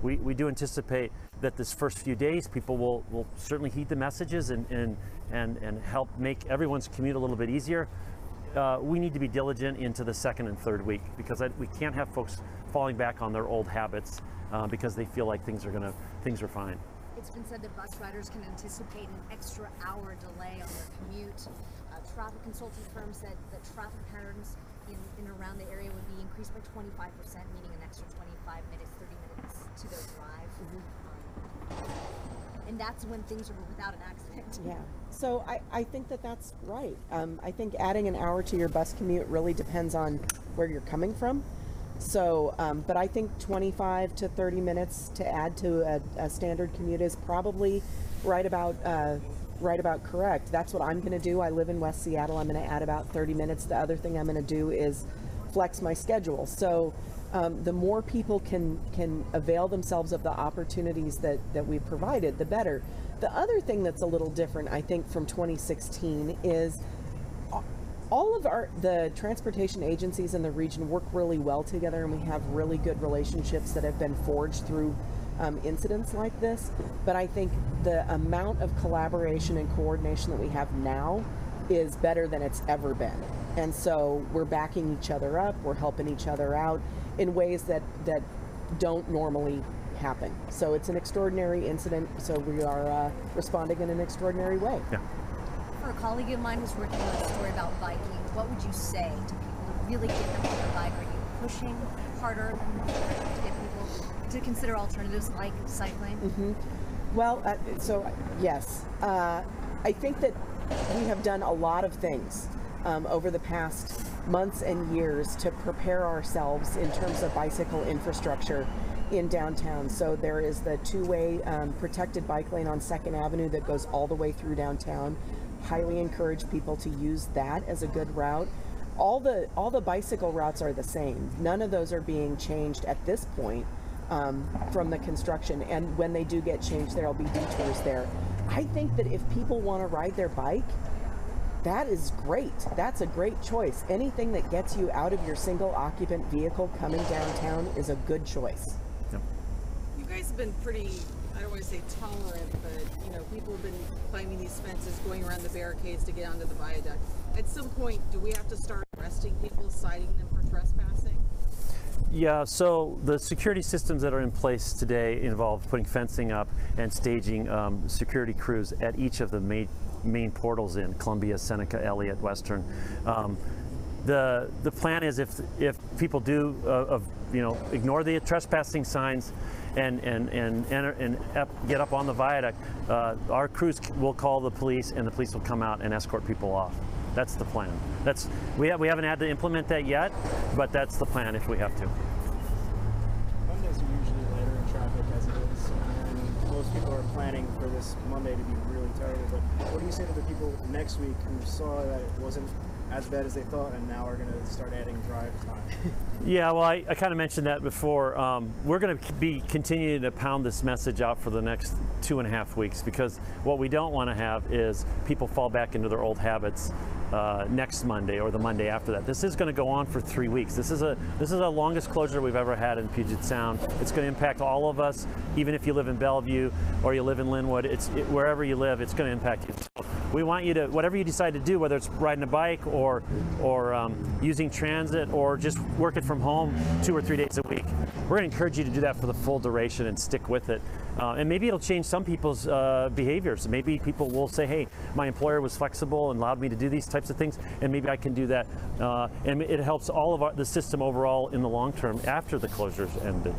we do anticipate that this first few days people will certainly heed the messages and help make everyone's commute a little bit easier. We need to be diligent into the second and third week, because we can't have folks falling back on their old habits because they feel like things are fine. It's been said that bus riders can anticipate an extra hour delay on their commute. Traffic consulting firms said that traffic patterns in and around the area would be increased by 25%, meaning an extra 25 minutes, 30 minutes to their drive. And that's when things are without an accident. Yeah, so I think that's right. I think adding an hour to your bus commute really depends on where you're coming from. So, but I think 25 to 30 minutes to add to a standard commute is probably right about correct. That's what I'm going to do. I live in West Seattle. I'm going to add about 30 minutes. The other thing I'm going to do is flex my schedule. So the more people can avail themselves of the opportunities that we've provided, the better. The other thing that's a little different, I think, from 2016 is all of the transportation agencies in the region work really well together, and we have really good relationships that have been forged through incidents like this. But I think the amount of collaboration and coordination that we have now is better than it's ever been. And so we're backing each other up, we're helping each other out in ways that don't normally happen. So it's an extraordinary incident, so we are responding in an extraordinary way. Yeah. For a colleague of mine who's working on a story about biking, what would you say to people to really get them on their bike? Are you pushing harder to get people to consider alternatives like cycling? Mm-hmm. Well, so yes, I think that we have done a lot of things over the past months and years to prepare ourselves in terms of bicycle infrastructure in downtown. So there is the two-way protected bike lane on 2nd Avenue that goes all the way through downtown. Highly encourage people to use that as a good route. All the bicycle routes are the same. None of those are being changed at this point from the construction, and when they do get changed, there'll be detours there. I think that if people want to ride their bike, that is great. That's a great choice. Anything that gets you out of your single occupant vehicle coming downtown is a good choice. Yep. You guys have been pretty, I don't want to say tolerant, but you know, people have been climbing these fences, going around the barricades to get onto the viaduct. At some point, do we have to start arresting people, citing them for trespassing? Yeah, so the security systems that are in place today involve putting fencing up and staging security crews at each of the main portals in Columbia, Seneca, Elliott, Western. The plan is if people do ignore the trespassing signs and get up on the viaduct, our crews will call the police, and the police will come out and escort people off. That's the plan. We haven't had to implement that yet, but that's the plan if we have to. Mondays are usually later in traffic as it is, and most people are planning for this Monday to be really terrible. But what do you say to the people next week who saw that it wasn't as bad as they thought and now are going to start adding drive time? Yeah, well, I kind of mentioned that before. We're going to be continuing to pound this message out for the next 2.5 weeks, because what we don't want to have is people fall back into their old habits next Monday or the Monday after that. This is going to go on for 3 weeks. This is the longest closure we've ever had in Puget Sound. It's going to impact all of us, even if you live in Bellevue or you live in Linwood. Wherever you live, it's going to impact you. So we want you to, whatever you decide to do, whether it's riding a bike or using transit or just working from home 2 or 3 days a week, we're going to encourage you to do that for the full duration and stick with it. And maybe it'll change some people's behaviors. Maybe people will say, hey, my employer was flexible and allowed me to do these types of things, and maybe I can do that. And it helps all of the system overall in the long term after the closures ended.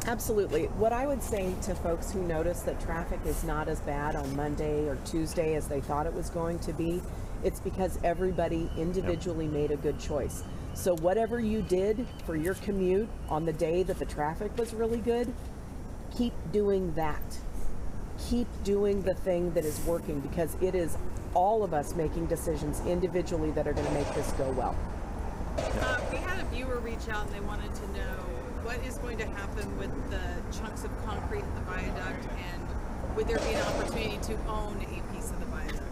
Absolutely. What I would say to folks who notice that traffic is not as bad on Monday or Tuesday as they thought it was going to be, it's because everybody individually made a good choice. So whatever you did for your commute on the day that the traffic was really good, keep doing that. Keep doing the thing that is working, because it is all of us making decisions individually that are going to make this go well. We had a viewer reach out and they wanted to know what is going to happen with the chunks of concrete in the viaduct, and would there be an opportunity to own a piece of the viaduct?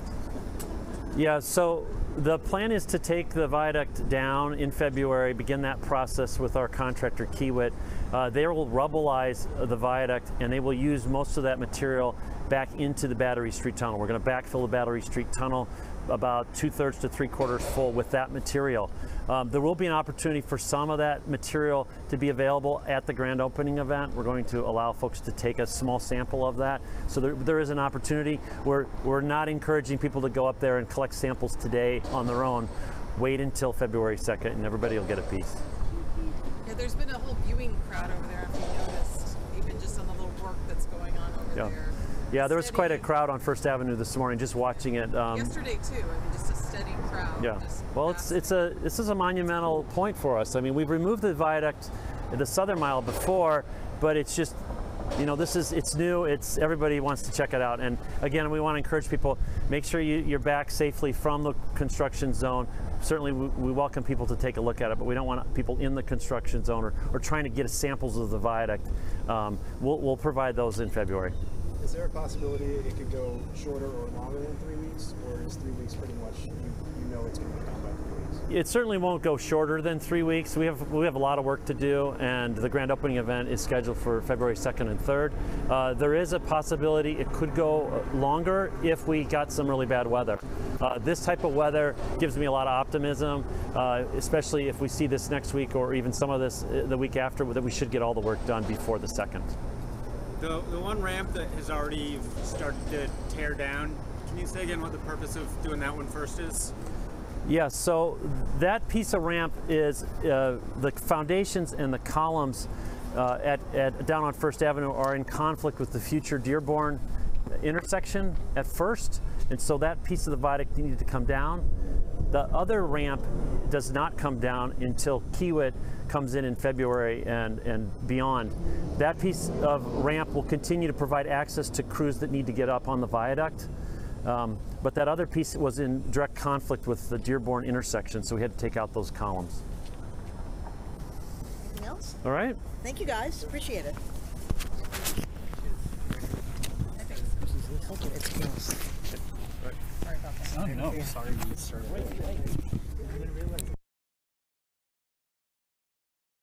Yeah, so the plan is to take the viaduct down in February, begin that process with our contractor Kiewit. They will rubbleize the viaduct, and they will use most of that material back into the Battery Street Tunnel. We're going to backfill the Battery Street Tunnel about 2/3 to 3/4 full with that material. There will be an opportunity for some of that material to be available at the grand opening event. We're going to allow folks to take a small sample of that. So there is an opportunity. We're not encouraging people to go up there and collect samples today on their own. Wait until February 2nd and everybody will get a piece. Yeah, there's been a whole viewing crowd over there, if you noticed, even just on the little work that's going on over there. Yeah, there was Steady. quite a crowd on First Avenue this morning just watching it. Yesterday too, I mean, just a steady crowd. Yeah. Just Well, this is a monumental point for us. I mean, we've removed the viaduct, the southern mile before, but it's just, you know, it's new. Everybody wants to check it out. And again, we want to encourage people, make sure you're back safely from the construction zone. Certainly, we welcome people to take a look at it, but we don't want people in the construction zone or trying to get samples of the viaduct. We'll provide those in February. Is there a possibility it could go shorter or longer than 3 weeks, or is 3 weeks pretty much you know it's going to be done by 3 weeks? It certainly won't go shorter than 3 weeks. We have a lot of work to do, and the grand opening event is scheduled for February 2nd and 3rd. There is a possibility it could go longer if we got some really bad weather. This type of weather gives me a lot of optimism, especially if we see this next week or even some of this the week after, that we should get all the work done before the 2nd. The one ramp that has already started to tear down, can you say again what the purpose of doing that one first is? Yeah, so that piece of ramp is the foundations and the columns down on First Avenue are in conflict with the future Dearborn intersection at first, and so that piece of the viaduct needed to come down. The other ramp does not come down until Kiewit comes in February and beyond. That piece of ramp will continue to provide access to crews that need to get up on the viaduct. But that other piece was in direct conflict with the Dearborn intersection, so we had to take out those columns. Anything else? All right? Thank you guys. Appreciate it. It's close. Sorry about that. Oh, no. Sorry to get started.